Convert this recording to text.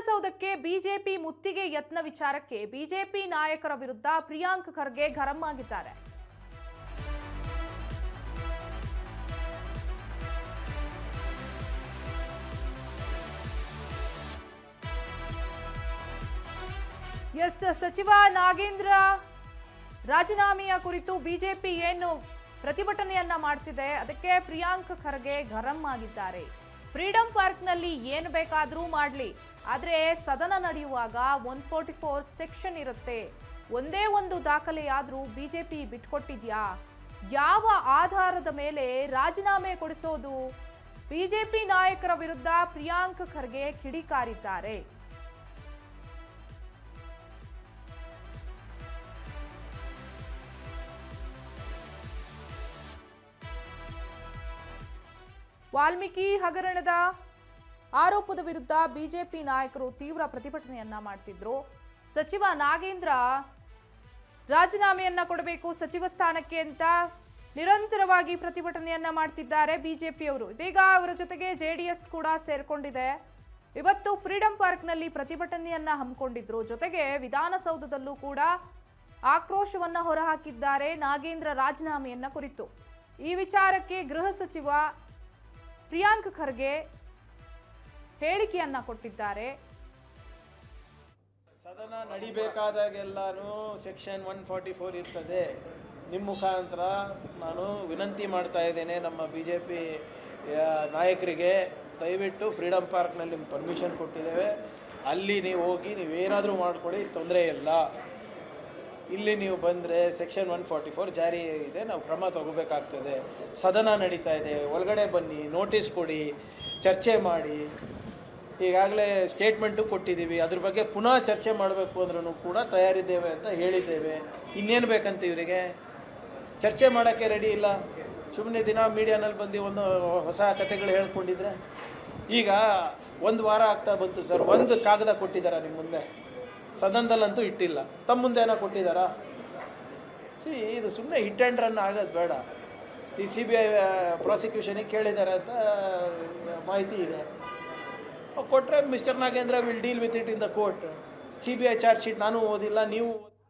ವಿಧಾನಸೌಧಕ್ಕೆ ಬಿಜೆಪಿ ಮುತ್ತಿಗೆ ಯತ್ನ ವಿಚಾರಕ್ಕೆ ಬಿಜೆಪಿ ನಾಯಕರ ವಿರುದ್ಧ ಪ್ರಿಯಾಂಕ್ ಖರ್ಗೆ ಗರಂ ಆಗಿದ್ದಾರೆ. ಸಚಿವ ನಾಗೇಂದ್ರ ರಾಜೀನಾಮೆಯ ಕುರಿತು ಬಿಜೆಪಿ ಏನು ಪ್ರತಿಭಟನೆಯನ್ನ ಮಾಡ್ತಿದೆ, ಅದಕ್ಕೆ ಪ್ರಿಯಾಂಕ್ ಖರ್ಗೆ ಗರಂ ಆಗಿದ್ದಾರೆ. ಫ್ರೀಡಂ ಪಾರ್ಕ್ನಲ್ಲಿ ಏನು ಬೇಕಾದರೂ ಮಾಡಲಿ, ಆದರೆ ಸದನ ನಡೆಯುವಾಗ 144 ಸೆಕ್ಷನ್ ಇರುತ್ತೆ. ಒಂದೇ ಒಂದು ದಾಖಲೆಯಾದರೂ ಬಿಜೆಪಿ ಬಿಟ್ಕೊಟ್ಟಿದ್ಯಾ? ಯಾವ ಆಧಾರದ ಮೇಲೆ ರಾಜೀನಾಮೆ ಕೊಡಿಸೋದು? ಬಿಜೆಪಿ ನಾಯಕರ ವಿರುದ್ಧ ಪ್ರಿಯಾಂಕ್ ಖರ್ಗೆ ಕಿಡಿಕಾರಿದ್ದಾರೆ. ವಾಲ್ಮೀಕಿ ಹಗರಣದ ಆರೋಪದ ವಿರುದ್ಧ ಬಿಜೆಪಿ ನಾಯಕರು ತೀವ್ರ ಪ್ರತಿಭಟನೆಯನ್ನ ಮಾಡ್ತಿದ್ರು. ಸಚಿವ ನಾಗೇಂದ್ರ ರಾಜೀನಾಮೆಯನ್ನ ಕೊಡಬೇಕು ಸಚಿವ ಸ್ಥಾನಕ್ಕೆ ಅಂತ ನಿರಂತರವಾಗಿ ಪ್ರತಿಭಟನೆಯನ್ನ ಮಾಡ್ತಿದ್ದಾರೆ ಬಿಜೆಪಿಯವರು. ಇದೀಗ ಅವರ ಜೊತೆಗೆ ಜೆಡಿಎಸ್ ಕೂಡ ಸೇರ್ಕೊಂಡಿದೆ. ಇವತ್ತು ಫ್ರೀಡಂ ಪಾರ್ಕ್ನಲ್ಲಿ ಪ್ರತಿಭಟನೆಯನ್ನ ಹಮ್ಮಿಕೊಂಡಿದ್ರು. ಜೊತೆಗೆ ವಿಧಾನಸೌಧದಲ್ಲೂ ಕೂಡ ಆಕ್ರೋಶವನ್ನ ಹೊರಹಾಕಿದ್ದಾರೆ ನಾಗೇಂದ್ರ ರಾಜೀನಾಮೆಯನ್ನ ಕುರಿತು. ಈ ವಿಚಾರಕ್ಕೆ ಗೃಹ ಸಚಿವ ಪ್ರಿಯಾಂಕ್ ಖರ್ಗೆ ಹೇಳಿಕೆಯನ್ನ ಕೊಟ್ಟಿದ್ದಾರೆ. ಸದನ ನಡಿಬೇಕಾದಾಗೆಲ್ಲಾನು ಸೆಕ್ಷನ್ 144 ಇರ್ತದೆ. ನಿಮ್ಮ ಮುಖಾಂತರ ನಾನು ವಿನಂತಿ ಮಾಡ್ತಾ ಇದ್ದೇನೆ ನಮ್ಮ ಬಿಜೆಪಿ ನಾಯಕರಿಗೆ, ದಯವಿಟ್ಟು ಫ್ರೀಡಂ ಪಾರ್ಕ್ನಲ್ಲಿ ನಿಮ್ಗೆ ಪರ್ಮಿಷನ್ ಕೊಟ್ಟಿದ್ದೇವೆ, ಅಲ್ಲಿ ನೀವು ಹೋಗಿ ನೀವೇನಾದರೂ ಮಾಡ್ಕೊಳ್ಳಿ, ತೊಂದರೆ ಇಲ್ಲ. ಇಲ್ಲಿ ನೀವು ಬಂದರೆ ಸೆಕ್ಷನ್ 144 ಜಾರಿ ಇದೆ, ನಾವು ಕ್ರಮ ತಗೋಬೇಕಾಗ್ತದೆ. ಸದನ ನಡೀತಾ ಇದೆ, ಒಳಗಡೆ ಬನ್ನಿ, ನೋಟಿಸ್ ಕೊಡಿ, ಚರ್ಚೆ ಮಾಡಿ. ಈಗಾಗಲೇ ಸ್ಟೇಟ್ಮೆಂಟು ಕೊಟ್ಟಿದ್ದೀವಿ, ಅದ್ರ ಬಗ್ಗೆ ಪುನಃ ಚರ್ಚೆ ಮಾಡಬೇಕು ಅಂದ್ರೂ ಕೂಡ ತಯಾರಿದ್ದೇವೆ ಅಂತ ಹೇಳಿದ್ದೇವೆ. ಇನ್ನೇನು ಬೇಕಂತ ಇವರಿಗೆ? ಚರ್ಚೆ ಮಾಡೋಕ್ಕೆ ರೆಡಿ ಇಲ್ಲ. ಸುಮ್ಮನೆ ದಿನ ಮೀಡಿಯಾನಲ್ಲಿ ಬಂದು ಒಂದು ಹೊಸ ಕಥೆಗಳು ಹೇಳ್ಕೊಂಡಿದ್ರೆ. ಈಗ 1 ವಾರ ಆಗ್ತಾ ಬಂತು ಸರ್, ಒಂದು ಕಾಗದ ಕೊಟ್ಟಿದ್ದಾರಾ ನಿಮ್ಮ ಮುಂದೆ? ಸದನದಲ್ಲಂತೂ ಇಟ್ಟಿಲ್ಲ. ತಮ್ಮ ಮುಂದೆ ಏನೋ ಕೊಟ್ಟಿದ್ದಾರಾ? ಇದು ಸುಮ್ಮನೆ ಹಿಟ್ ಆ್ಯಂಡ್ ರನ್ ಆಗೋದು ಬೇಡ. ಈಗ CBI ಪ್ರಾಸಿಕ್ಯೂಷನಿಗೆ ಕೇಳಿದ್ದಾರೆ ಅಂತ ಮಾಹಿತಿ ಇದೆ. ಕೊಟ್ಟರೆ mister Nagendra will deal with it in the court. CBI charge sheet ನಾನು ಓದಿಲ್ಲ, ನೀವು